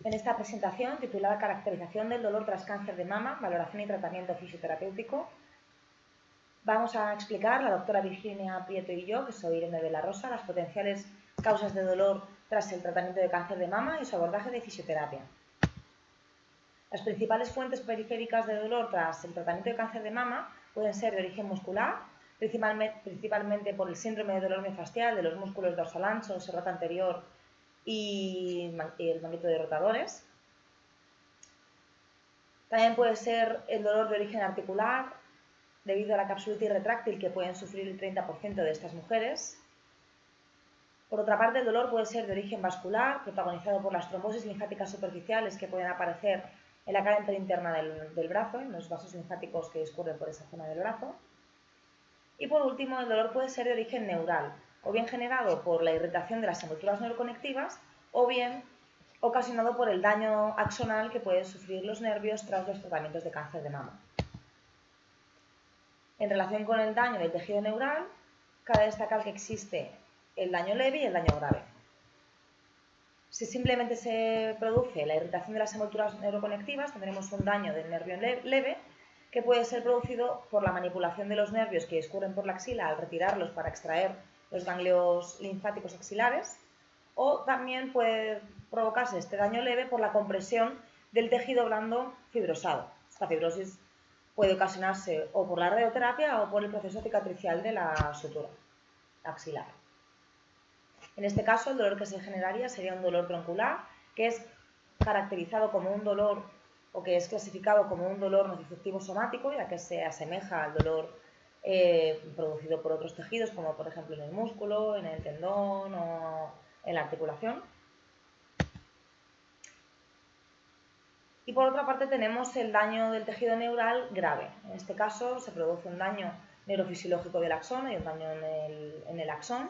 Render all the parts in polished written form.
En esta presentación, titulada Caracterización del dolor tras cáncer de mama, valoración y tratamiento fisioterapéutico, vamos a explicar, la doctora Virginia Prieto y yo, que soy Irene de la Rosa, las potenciales causas de dolor tras el tratamiento de cáncer de mama y su abordaje de fisioterapia. Las principales fuentes periféricas de dolor tras el tratamiento de cáncer de mama pueden ser de origen muscular, principalmente por el síndrome de dolor miofascial de los músculos dorsal ancho, serrata anterior y el manguito de rotadores. También puede ser el dolor de origen articular, debido a la capsulitis retráctil que pueden sufrir el 30% de estas mujeres. Por otra parte, el dolor puede ser de origen vascular, protagonizado por las trombosis linfáticas superficiales que pueden aparecer en la cara interna del brazo, en los vasos linfáticos que discurren por esa zona del brazo. Y por último, el dolor puede ser de origen neural, o bien generado por la irritación de las envolturas neuroconectivas, o bien ocasionado por el daño axonal que pueden sufrir los nervios tras los tratamientos de cáncer de mama. En relación con el daño del tejido neural, cabe destacar que existe el daño leve y el daño grave. Si simplemente se produce la irritación de las envolturas neuroconectivas, tendremos un daño del nervio leve que puede ser producido por la manipulación de los nervios que discurren por la axila al retirarlos para extraer los ganglios linfáticos axilares, o también puede provocarse este daño leve por la compresión del tejido blando fibrosado. Esta fibrosis puede ocasionarse o por la radioterapia o por el proceso cicatricial de la sutura axilar. En este caso, el dolor que se generaría sería un dolor troncular, que es caracterizado como un dolor o que es clasificado como un dolor nociceptivo somático, ya que se asemeja al dolor producido por otros tejidos, como por ejemplo en el músculo, en el tendón o en la articulación. Y por otra parte tenemos el daño del tejido neural grave. En este caso se produce un daño neurofisiológico del axón y un daño en el axón,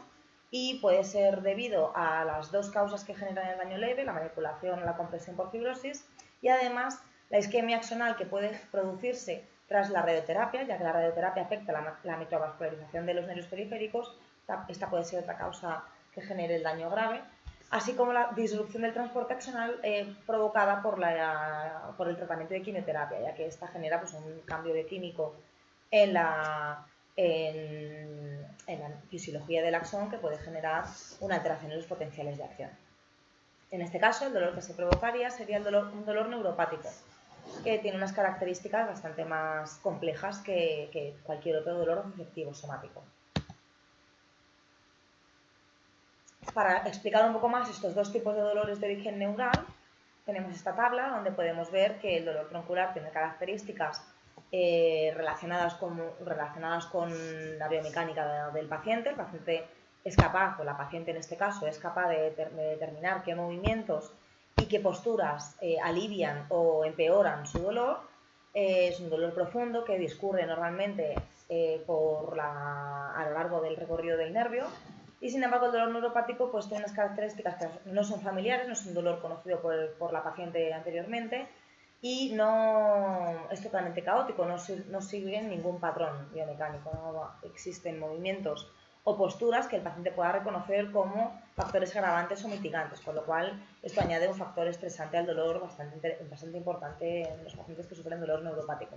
y puede ser debido a las dos causas que generan el daño leve, la manipulación o la compresión por fibrosis, y además la isquemia axonal que puede producirse tras la radioterapia, ya que la radioterapia afecta la microvascularización de los nervios periféricos. Esta puede ser otra causa que genere el daño grave, así como la disrupción del transporte axonal provocada por el tratamiento de quimioterapia, ya que esta genera pues, un cambio bioquímico en la fisiología del axón que puede generar una alteración en los potenciales de acción. En este caso, el dolor que se provocaría sería un dolor neuropático, que tiene unas características bastante más complejas que cualquier otro dolor nociceptivo somático. Para explicar un poco más estos dos tipos de dolores de origen neural, tenemos esta tabla donde podemos ver que el dolor troncular tiene características relacionadas con la biomecánica del paciente. El paciente es capaz, o la paciente en este caso, es capaz de determinar qué movimientos y qué posturas alivian o empeoran su dolor. Es un dolor profundo que discurre normalmente a lo largo del recorrido del nervio. Y sin embargo el dolor neuropático pues tiene unas características que no son familiares, no es un dolor conocido por la paciente anteriormente y no es totalmente caótico, no sigue ningún patrón biomecánico, no existen movimientos o posturas que el paciente pueda reconocer como factores agravantes o mitigantes, con lo cual esto añade un factor estresante al dolor bastante importante en los pacientes que sufren dolor neuropático.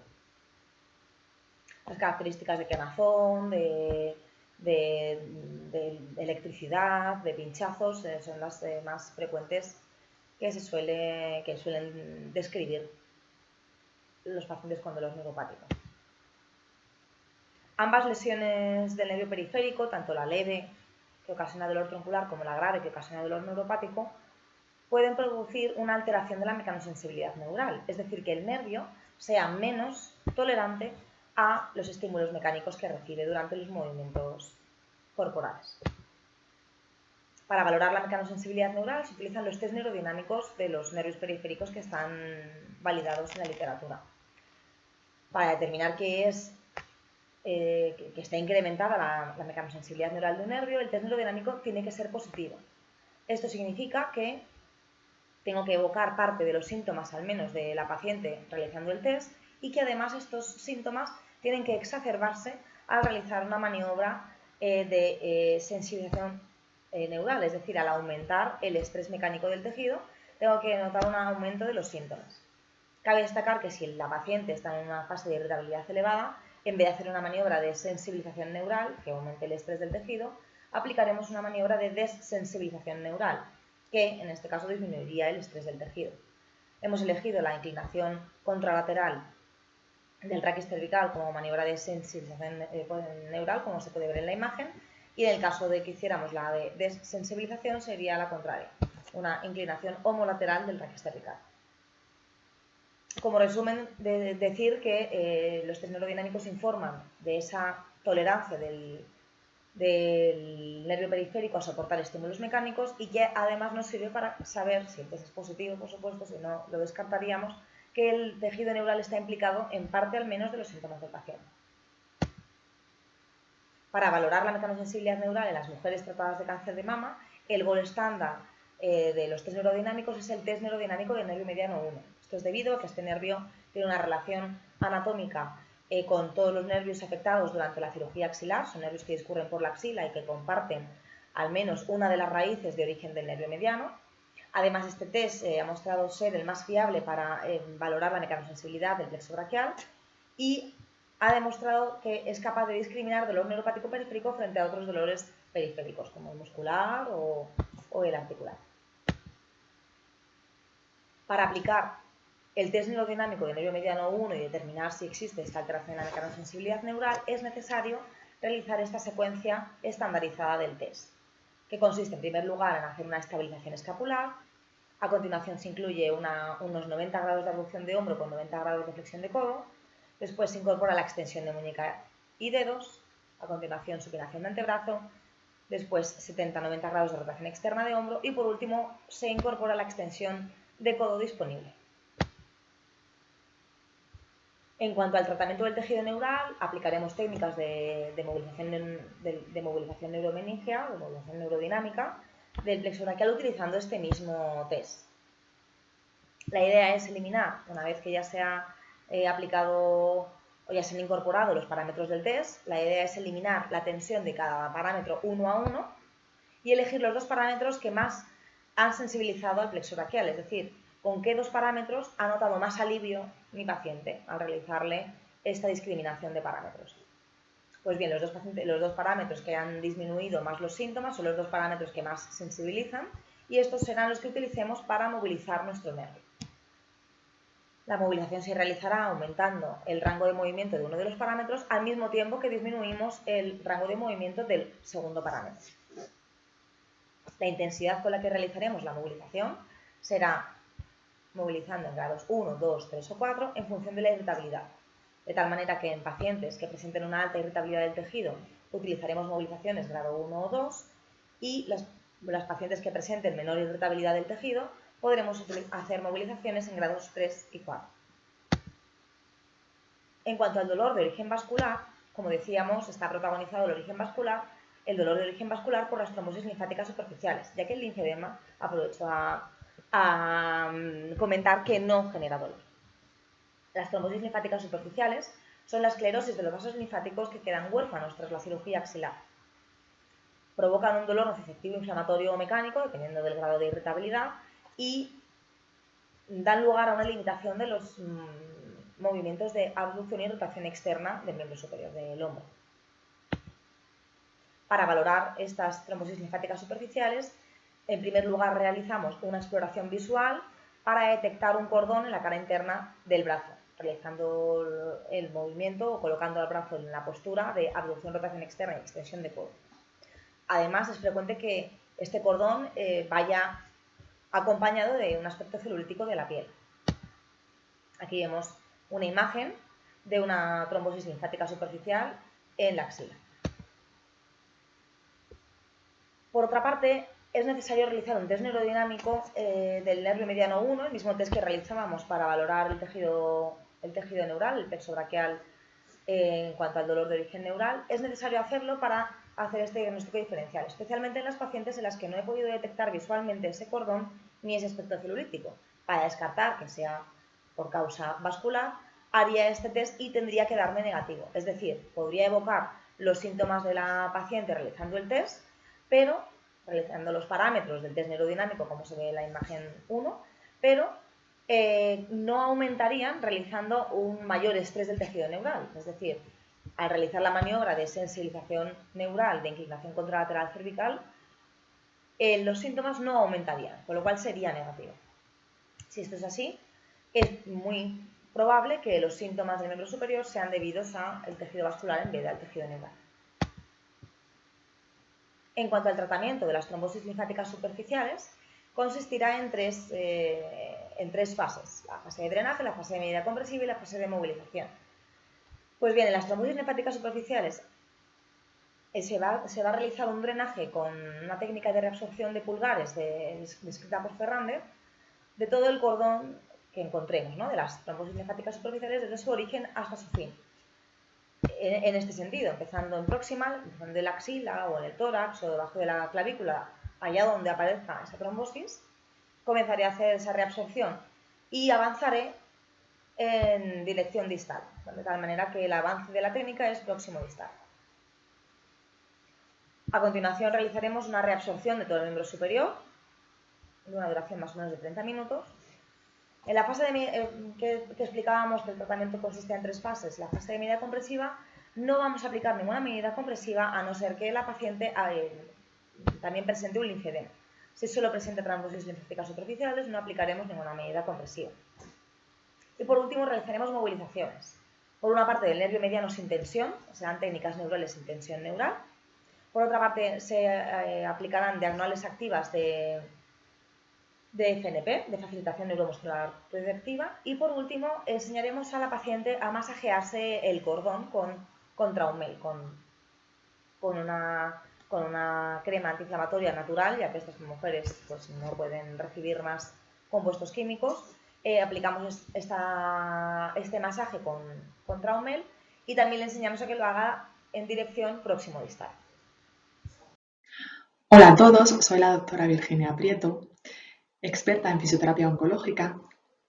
Las características de quemazón, de electricidad, de pinchazos, son las más frecuentes que suelen describir los pacientes con dolor neuropático. Ambas lesiones del nervio periférico, tanto la leve, que ocasiona dolor troncular, como la grave, que ocasiona dolor neuropático, pueden producir una alteración de la mecanosensibilidad neural, es decir, que el nervio sea menos tolerante a los estímulos mecánicos que recibe durante los movimientos corporales. Para valorar la mecanosensibilidad neural se utilizan los test neurodinámicos de los nervios periféricos que están validados en la literatura. Para determinar que está incrementada la mecanosensibilidad neural de un nervio, el test neurodinámico tiene que ser positivo. Esto significa que tengo que evocar parte de los síntomas, al menos, de la paciente realizando el test, y que además estos síntomas tienen que exacerbarse al realizar una maniobra de sensibilización neural, es decir, al aumentar el estrés mecánico del tejido, tengo que notar un aumento de los síntomas. Cabe destacar que si la paciente está en una fase de irritabilidad elevada, en vez de hacer una maniobra de sensibilización neural, que aumente el estrés del tejido, aplicaremos una maniobra de desensibilización neural, que en este caso disminuiría el estrés del tejido. Hemos elegido la inclinación contralateral del raquis cervical como maniobra de sensibilización neural, como se puede ver en la imagen, y en el caso de que hiciéramos la de desensibilización sería la contraria, una inclinación homolateral del raquis cervical. Como resumen, decir que los test neurodinámicos informan de esa tolerancia del nervio periférico a soportar estímulos mecánicos y que además nos sirve para saber, si el test es positivo, por supuesto, si no lo descartaríamos, que el tejido neural está implicado en parte al menos de los síntomas del paciente. Para valorar la mecanosensibilidad neural en las mujeres tratadas de cáncer de mama, el gold estándar de los test neurodinámicos es el test neurodinamico del nervio mediano 1. Esto es debido a que este nervio tiene una relación anatómica con todos los nervios afectados durante la cirugía axilar, son nervios que discurren por la axila y que comparten al menos una de las raíces de origen del nervio mediano. Además, este test ha mostrado ser el más fiable para valorar la mecanosensibilidad del plexo braquial y ha demostrado que es capaz de discriminar dolor neuropático periférico frente a otros dolores periféricos, como el muscular o el articular. Para aplicar el test neurodinámico del nervio mediano 1 y determinar si existe esta alteración en la mecanosensibilidad neural, es necesario realizar esta secuencia estandarizada del test, que consiste en primer lugar en hacer una estabilización escapular. A continuación se incluye unos 90 grados de abducción de hombro con 90 grados de flexión de codo. Después se incorpora la extensión de muñeca y dedos. A continuación supinación de antebrazo. Después 70-90 grados de rotación externa de hombro. Y por último se incorpora la extensión de codo disponible. En cuanto al tratamiento del tejido neural, aplicaremos técnicas de movilización neuromeningea o de movilización neurodinámica del plexo braquial utilizando este mismo test. La idea es eliminar, una vez que ya se ha aplicado o ya se han incorporado los parámetros del test, la idea es eliminar la tensión de cada parámetro uno a uno y elegir los dos parámetros que más han sensibilizado al plexo braquial, es decir, con qué dos parámetros ha notado más alivio mi paciente al realizarle esta discriminación de parámetros. Pues bien, los dos parámetros que han disminuido más los síntomas son los dos parámetros que más sensibilizan y estos serán los que utilicemos para movilizar nuestro nervio. La movilización se realizará aumentando el rango de movimiento de uno de los parámetros al mismo tiempo que disminuimos el rango de movimiento del segundo parámetro. La intensidad con la que realizaremos la movilización será movilizando en grados 1, 2, 3 o 4 en función de la irritabilidad. De tal manera que en pacientes que presenten una alta irritabilidad del tejido utilizaremos movilizaciones grado 1 o 2 y las pacientes que presenten menor irritabilidad del tejido podremos hacer movilizaciones en grados 3 y 4. En cuanto al dolor de origen vascular, como decíamos, está protagonizado el dolor de origen vascular por las trombosis linfáticas superficiales, ya que el linfedema, aprovecho a comentar que no genera dolor. Las trombosis linfáticas superficiales son la esclerosis de los vasos linfáticos que quedan huérfanos tras la cirugía axilar. Provocan un dolor nociceptivo inflamatorio o mecánico, dependiendo del grado de irritabilidad, y dan lugar a una limitación de los movimientos de abducción y rotación externa del miembro superior del hombro. Para valorar estas trombosis linfáticas superficiales, en primer lugar realizamos una exploración visual para detectar un cordón en la cara interna del brazo, realizando el movimiento o colocando el brazo en la postura de abducción, rotación externa y extensión de codo. Además, es frecuente que este cordón vaya acompañado de un aspecto celulítico de la piel. Aquí vemos una imagen de una trombosis linfática superficial en la axila. Por otra parte, es necesario realizar un test neurodinámico del nervio mediano 1, el mismo test que realizábamos para valorar el tejido neural, el plexo braquial en cuanto al dolor de origen neural. Es necesario hacerlo para hacer este diagnóstico diferencial, especialmente en las pacientes en las que no he podido detectar visualmente ese cordón ni ese aspecto celulítico. Para descartar que sea por causa vascular, haría este test y tendría que darme negativo. Es decir, podría evocar los síntomas de la paciente realizando el test, pero realizando los parámetros del test neurodinámico, como se ve en la imagen 1, pero no aumentarían realizando un mayor estrés del tejido neural. Es decir, al realizar la maniobra de sensibilización neural de inclinación contralateral cervical, los síntomas no aumentarían, con lo cual sería negativo. Si esto es así, es muy probable que los síntomas del miembro superior sean debidos al tejido vascular en vez del tejido neural. En cuanto al tratamiento de las trombosis linfáticas superficiales, consistirá en tres fases: la fase de drenaje, la fase de medida compresiva y la fase de movilización. Pues bien, en las trombosis linfáticas superficiales se va a realizar un drenaje con una técnica de reabsorción de pulgares descrita por Ferrande de todo el cordón que encontremos, ¿no?, de las trombosis linfáticas superficiales desde su origen hasta su fin. En este sentido, empezando en proximal, empezando en la axila o en el tórax o debajo de la clavícula, allá donde aparezca esa trombosis, comenzaré a hacer esa reabsorción y avanzaré en dirección distal, de tal manera que el avance de la técnica es próximo distal. A continuación realizaremos una reabsorción de todo el miembro superior, de una duración más o menos de 30 minutos. En la fase que explicábamos que el tratamiento consiste en 3 fases, la fase de medida compresiva, no vamos a aplicar ninguna medida compresiva a no ser que la paciente también presente un linfedema. Si solo presenta trombosis linfáticas superficiales, no aplicaremos ninguna medida compresiva. Y por último, realizaremos movilizaciones. Por una parte, del nervio mediano sin tensión, serán técnicas neurales sin tensión neural. Por otra parte, se aplicarán diagonales activas de FNP, de facilitación neuromuscular receptiva. Y por último, enseñaremos a la paciente a masajearse el cordón con Traumel, con una crema antiinflamatoria natural, ya que estas mujeres pues, no pueden recibir más compuestos químicos. Aplicamos este masaje con Traumel y también le enseñamos a que lo haga en dirección próximo distal. Hola a todos, soy la doctora Virginia Prieto, experta en fisioterapia oncológica,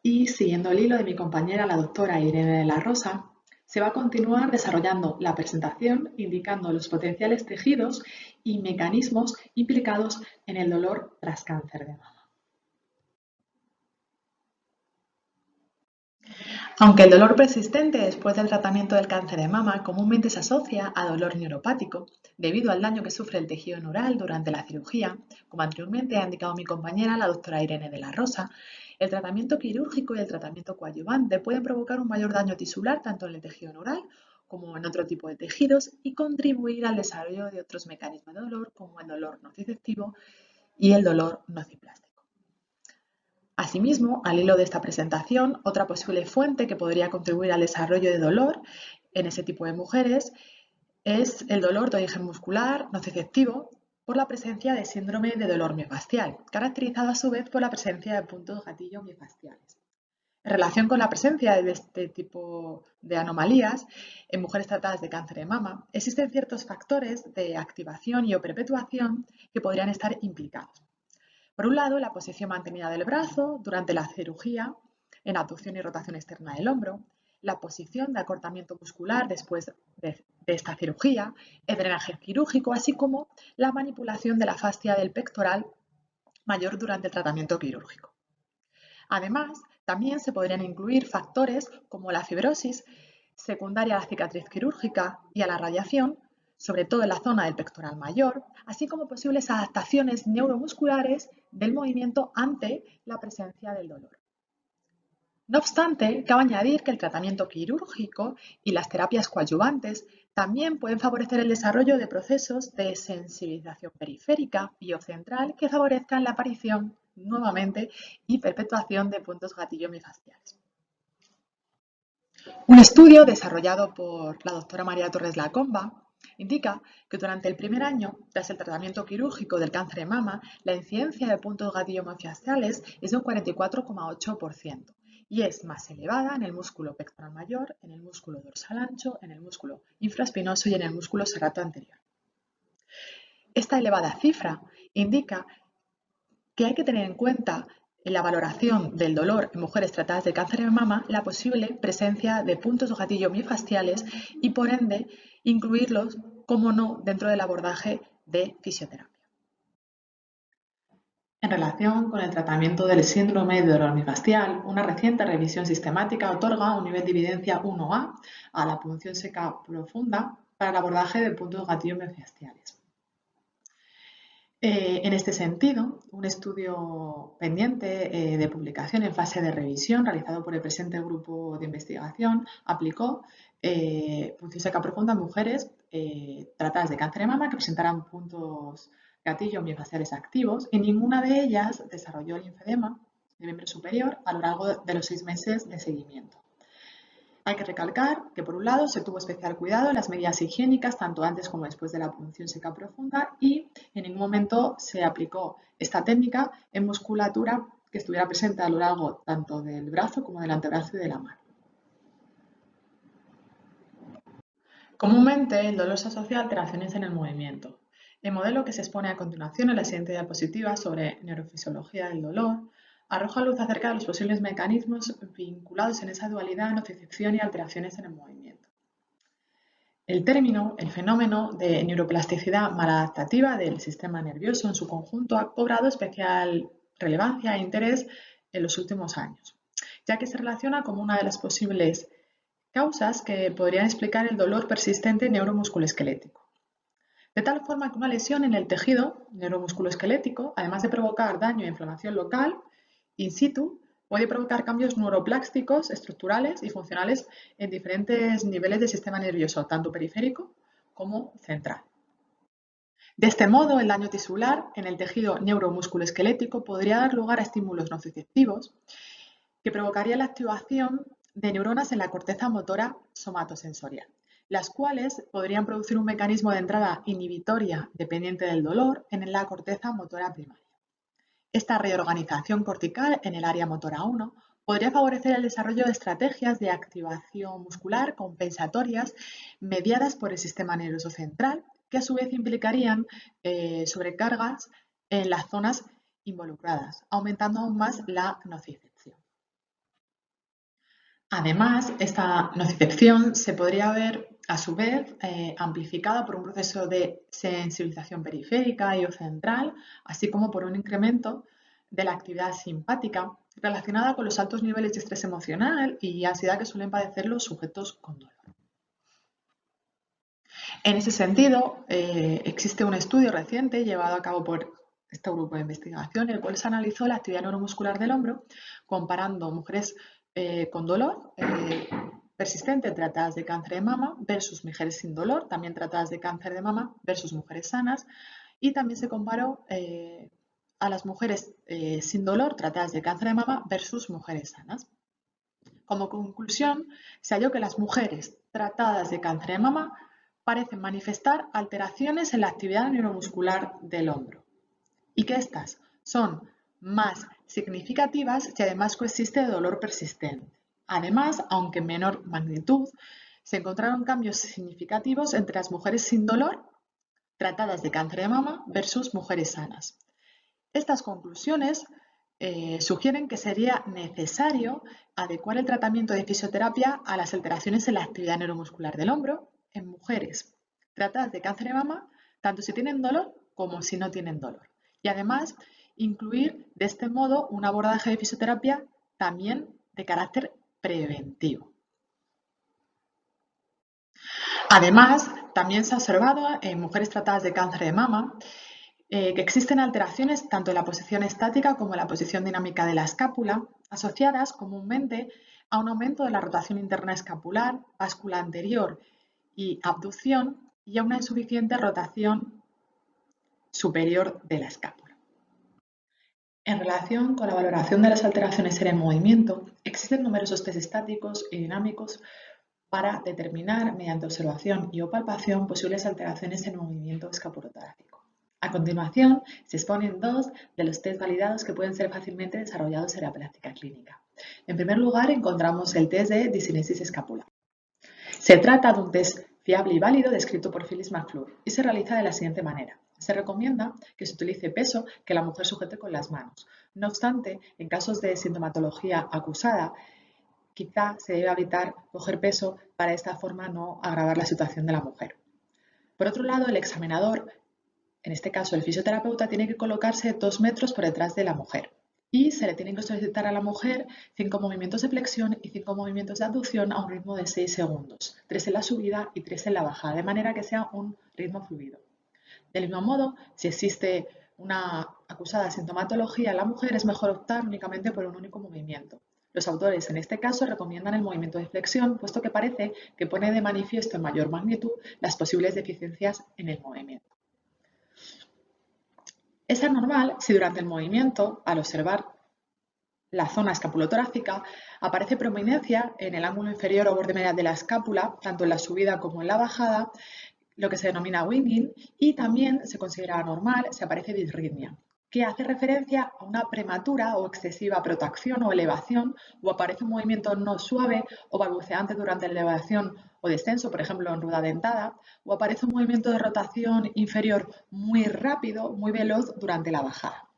y siguiendo el hilo de mi compañera la doctora Irene de la Rosa, se va a continuar desarrollando la presentación indicando los potenciales tejidos y mecanismos implicados en el dolor tras cáncer de mama. Aunque el dolor persistente después del tratamiento del cáncer de mama comúnmente se asocia a dolor neuropático, debido al daño que sufre el tejido neural durante la cirugía, como anteriormente ha indicado mi compañera, la doctora Irene de la Rosa, el tratamiento quirúrgico y el tratamiento coadyuvante pueden provocar un mayor daño tisular tanto en el tejido neural como en otro tipo de tejidos y contribuir al desarrollo de otros mecanismos de dolor como el dolor nociceptivo y el dolor nociplástico. Asimismo, al hilo de esta presentación, otra posible fuente que podría contribuir al desarrollo de dolor en ese tipo de mujeres es el dolor de origen muscular nociceptivo por la presencia de síndrome de dolor miofascial, caracterizado a su vez por la presencia de puntos gatillo miofasciales. En relación con la presencia de este tipo de anomalías en mujeres tratadas de cáncer de mama, existen ciertos factores de activación y o perpetuación que podrían estar implicados. Por un lado, la posición mantenida del brazo durante la cirugía, en abducción y rotación externa del hombro, la posición de acortamiento muscular después de esta cirugía, el drenaje quirúrgico, así como la manipulación de la fascia del pectoral mayor durante el tratamiento quirúrgico. Además, también se podrían incluir factores como la fibrosis secundaria a la cicatriz quirúrgica y a la radiación, sobre todo en la zona del pectoral mayor, así como posibles adaptaciones neuromusculares del movimiento ante la presencia del dolor. No obstante, cabe añadir que el tratamiento quirúrgico y las terapias coadyuvantes también pueden favorecer el desarrollo de procesos de sensibilización periférica y o central que favorezcan la aparición nuevamente y perpetuación de puntos gatillo miofasciales. Un estudio desarrollado por la doctora María Torres Lacomba indica que durante el primer año, tras el tratamiento quirúrgico del cáncer de mama, la incidencia de puntos gatillo miofasciales es de un 44,8% y es más elevada en el músculo pectoral mayor, en el músculo dorsal ancho, en el músculo infraespinoso y en el músculo serrato anterior. Esta elevada cifra indica que hay que tener en cuenta en la valoración del dolor en mujeres tratadas de cáncer de mama la posible presencia de puntos gatillo miofasciales y por ende incluirlos, como no, dentro del abordaje de fisioterapia. En relación con el tratamiento del síndrome de dolor miofascial, una reciente revisión sistemática otorga un nivel de evidencia 1A a la punción seca profunda para el abordaje de puntos gatillo miofasciales. En este sentido, un estudio pendiente de publicación en fase de revisión realizado por el presente grupo de investigación aplicó punción seca profunda en mujeres tratadas de cáncer de mama que presentaran puntos gatillo miofasciales activos y ninguna de ellas desarrolló linfedema del miembro superior a lo largo de los 6 meses de seguimiento. Hay que recalcar que, por un lado, se tuvo especial cuidado en las medidas higiénicas, tanto antes como después de la punción seca profunda, y en ningún momento se aplicó esta técnica en musculatura que estuviera presente a lo largo tanto del brazo como del antebrazo y de la mano. Comúnmente, el dolor se asocia a alteraciones en el movimiento. El modelo que se expone a continuación en la siguiente diapositiva sobre neurofisiología del dolor arroja luz acerca de los posibles mecanismos vinculados en esa dualidad nocicepción y alteraciones en el movimiento. El fenómeno de neuroplasticidad maladaptativa del sistema nervioso en su conjunto ha cobrado especial relevancia e interés en los últimos años, ya que se relaciona como una de las posibles causas que podrían explicar el dolor persistente neuromusculoesquelético. De tal forma que una lesión en el tejido neuromusculoesquelético, además de provocar daño e inflamación local, in situ, puede provocar cambios neuroplásticos, estructurales y funcionales en diferentes niveles del sistema nervioso, tanto periférico como central. De este modo, el daño tisular en el tejido neuromusculoesquelético podría dar lugar a estímulos nociceptivos que provocarían la activación de neuronas en la corteza motora somatosensorial, las cuales podrían producir un mecanismo de entrada inhibitoria dependiente del dolor en la corteza motora primaria. Esta reorganización cortical en el área motora 1 podría favorecer el desarrollo de estrategias de activación muscular compensatorias mediadas por el sistema nervioso central, que a su vez implicarían sobrecargas en las zonas involucradas, aumentando aún más la nocicepción. Además, esta nocicepción se podría ver, a su vez, amplificada por un proceso de sensibilización periférica y o central, así como por un incremento de la actividad simpática relacionada con los altos niveles de estrés emocional y ansiedad que suelen padecer los sujetos con dolor. En ese sentido, existe un estudio reciente llevado a cabo por este grupo de investigación, en el cual se analizó la actividad neuromuscular del hombro, comparando mujeres con dolor persistente tratadas de cáncer de mama versus mujeres sin dolor, también tratadas de cáncer de mama versus mujeres sanas, y también se comparó a las mujeres sin dolor tratadas de cáncer de mama versus mujeres sanas. Como conclusión, se halló que las mujeres tratadas de cáncer de mama parecen manifestar alteraciones en la actividad neuromuscular del hombro y que estas son más significativas si además coexiste dolor persistente. Además, aunque en menor magnitud, se encontraron cambios significativos entre las mujeres sin dolor tratadas de cáncer de mama versus mujeres sanas. Estas conclusiones sugieren que sería necesario adecuar el tratamiento de fisioterapia a las alteraciones en la actividad neuromuscular del hombro en mujeres tratadas de cáncer de mama, tanto si tienen dolor como si no tienen dolor. Y además, incluir de este modo un abordaje de fisioterapia también de carácter preventivo. Además, también se ha observado en mujeres tratadas de cáncer de mama que existen alteraciones tanto en la posición estática como en la posición dinámica de la escápula, asociadas comúnmente a un aumento de la rotación interna escapular, báscula anterior y abducción, y a una insuficiente rotación superior de la escápula. En relación con la valoración de las alteraciones en el movimiento, existen numerosos test estáticos y dinámicos para determinar, mediante observación y o palpación, posibles alteraciones en el movimiento escapulotorácico. A continuación, se exponen dos de los test validados que pueden ser fácilmente desarrollados en la práctica clínica. En primer lugar, encontramos el test de disinesis escapular. Se trata de un test fiable y válido descrito por Phyllis McClure y se realiza de la siguiente manera. Se recomienda que se utilice peso que la mujer sujete con las manos. No obstante, en casos de sintomatología acusada, quizá se debe evitar coger peso para de esta forma no agravar la situación de la mujer. Por otro lado, el examinador en este caso el fisioterapeuta, tiene que colocarse 2 metros por detrás de la mujer y se le tienen que solicitar a la mujer 5 movimientos de flexión y 5 movimientos de abducción a un ritmo de 6 segundos, 3 en la subida y 3 en la bajada, de manera que sea un ritmo fluido. Del mismo modo, si existe una acusada sintomatología en la mujer, es mejor optar únicamente por un único movimiento. Los autores en este caso recomiendan el movimiento de flexión, puesto que parece que pone de manifiesto en mayor magnitud las posibles deficiencias en el movimiento. Es anormal si durante el movimiento, al observar la zona escapulotorácica, aparece prominencia en el ángulo inferior o borde medial de la escápula, tanto en la subida como en la bajada, lo que se denomina winging, y también se considera anormal si aparece disritmia, que hace referencia a una prematura o excesiva protracción o elevación, o aparece un movimiento no suave o balbuceante durante la elevación o descenso, por ejemplo en rueda dentada, o aparece un movimiento de rotación inferior muy rápido, muy veloz durante la bajada.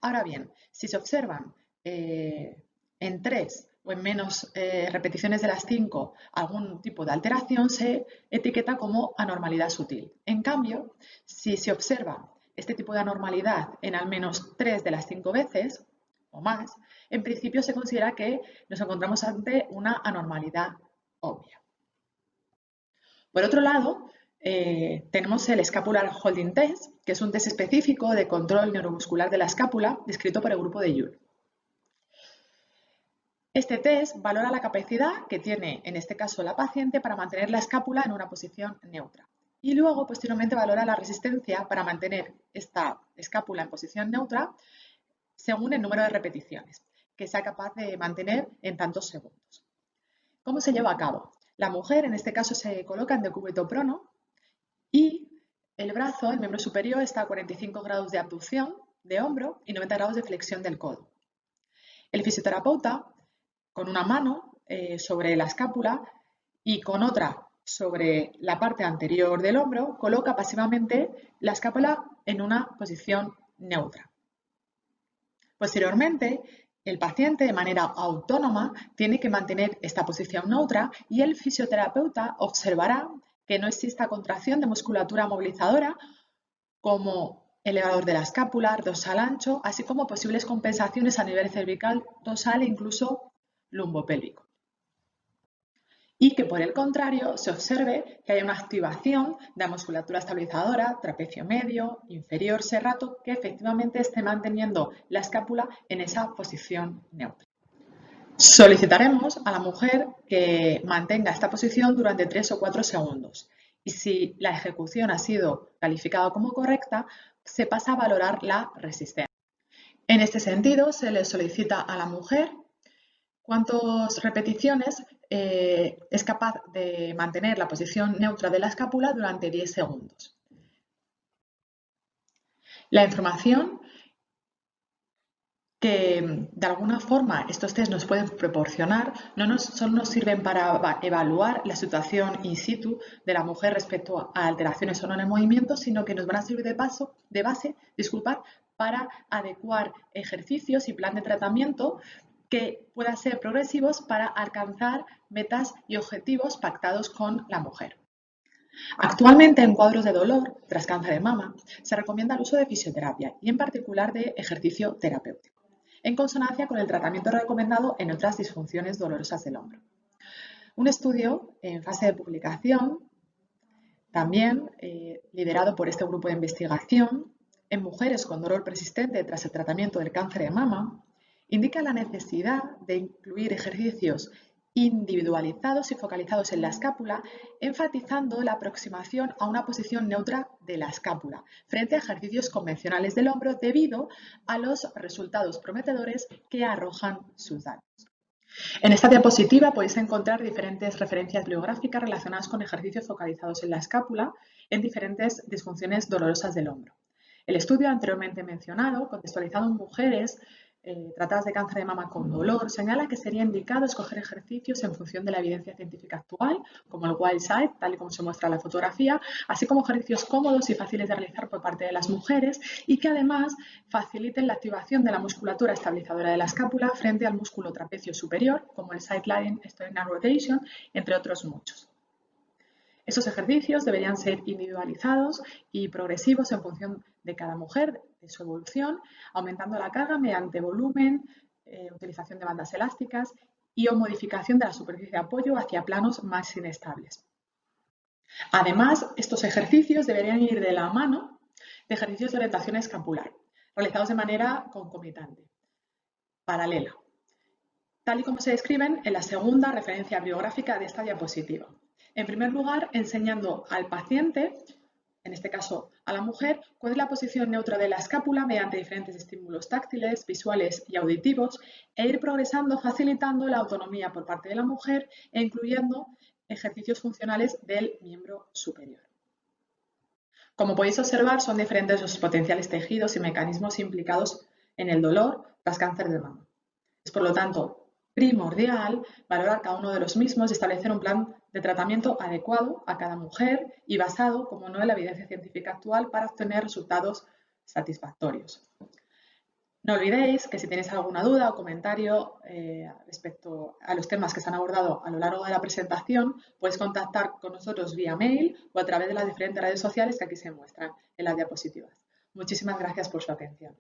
Ahora bien, si se observan en 3 o en menos repeticiones de las 5 algún tipo de alteración, se etiqueta como anormalidad sutil. En cambio, si se observa este tipo de anormalidad en al menos 3 de las 5 veces o más, en principio se considera que nos encontramos ante una anormalidad obvia. Por otro lado, tenemos el Scapular Holding Test, que es un test específico de control neuromuscular de la escápula descrito por el grupo de Yule. Este test valora la capacidad que tiene, en este caso, la paciente para mantener la escápula en una posición neutra. Y luego, posteriormente, valora la resistencia para mantener esta escápula en posición neutra según el número de repeticiones que sea capaz de mantener en tantos segundos. ¿Cómo se lleva a cabo? La mujer, en este caso, se coloca en decúbito prono y el brazo, el miembro superior, está a 45 grados de abducción de hombro y 90 grados de flexión del codo. El fisioterapeuta, con una mano sobre la escápula y con otra sobre la parte anterior del hombro, coloca pasivamente la escápula en una posición neutra. Posteriormente, el paciente, de manera autónoma, tiene que mantener esta posición neutra y el fisioterapeuta observará que no exista contracción de musculatura movilizadora como elevador de la escápula, dorsal ancho, así como posibles compensaciones a nivel cervical, dorsal e incluso lumbopélvico. Y que por el contrario se observe que hay una activación de la musculatura estabilizadora, trapecio medio, inferior, serrato, que efectivamente esté manteniendo la escápula en esa posición neutra. Solicitaremos a la mujer que mantenga esta posición durante 3 o 4 segundos y si la ejecución ha sido calificada como correcta, se pasa a valorar la resistencia. En este sentido, se le solicita a la mujer cuántas repeticiones es capaz de mantener la posición neutra de la escápula durante 10 segundos. La información que de alguna forma estos test nos pueden proporcionar solo nos sirven para evaluar la situación in situ de la mujer respecto a alteraciones o no en el movimiento, sino que nos van a servir de base, para adecuar ejercicios y plan de tratamiento que puedan ser progresivos para alcanzar metas y objetivos pactados con la mujer. Actualmente, en cuadros de dolor tras cáncer de mama, se recomienda el uso de fisioterapia y en particular de ejercicio terapéutico, en consonancia con el tratamiento recomendado en otras disfunciones dolorosas del hombro. Un estudio en fase de publicación, también liderado por este grupo de investigación, en mujeres con dolor persistente tras el tratamiento del cáncer de mama, indica la necesidad de incluir ejercicios individualizados y focalizados en la escápula, enfatizando la aproximación a una posición neutra de la escápula frente a ejercicios convencionales del hombro debido a los resultados prometedores que arrojan sus datos. En esta diapositiva podéis encontrar diferentes referencias bibliográficas relacionadas con ejercicios focalizados en la escápula en diferentes disfunciones dolorosas del hombro. El estudio anteriormente mencionado, contextualizado en mujeres tratadas de cáncer de mama con dolor, señala que sería indicado escoger ejercicios en función de la evidencia científica actual, como el wild side, tal y como se muestra en la fotografía, así como ejercicios cómodos y fáciles de realizar por parte de las mujeres y que además faciliten la activación de la musculatura estabilizadora de la escápula frente al músculo trapecio superior, como el side lying sternal rotation, entre otros muchos. Estos ejercicios deberían ser individualizados y progresivos en función de cada mujer, de su evolución, aumentando la carga mediante volumen, utilización de bandas elásticas y o modificación de la superficie de apoyo hacia planos más inestables. Además, estos ejercicios deberían ir de la mano de ejercicios de orientación escapular, realizados de manera concomitante, paralela, tal y como se describen en la segunda referencia bibliográfica de esta diapositiva. En primer lugar, enseñando al paciente, en este caso a la mujer, cuál es la posición neutra de la escápula mediante diferentes estímulos táctiles, visuales y auditivos, e ir progresando facilitando la autonomía por parte de la mujer e incluyendo ejercicios funcionales del miembro superior. Como podéis observar, son diferentes los potenciales tejidos y mecanismos implicados en el dolor tras cáncer de mama. Es, por lo tanto, primordial valorar cada uno de los mismos y establecer un plan de tratamiento adecuado a cada mujer y basado, como no, en la evidencia científica actual para obtener resultados satisfactorios. No olvidéis que si tenéis alguna duda o comentario respecto a los temas que se han abordado a lo largo de la presentación, podéis contactar con nosotros vía mail o a través de las diferentes redes sociales que aquí se muestran en las diapositivas. Muchísimas gracias por su atención.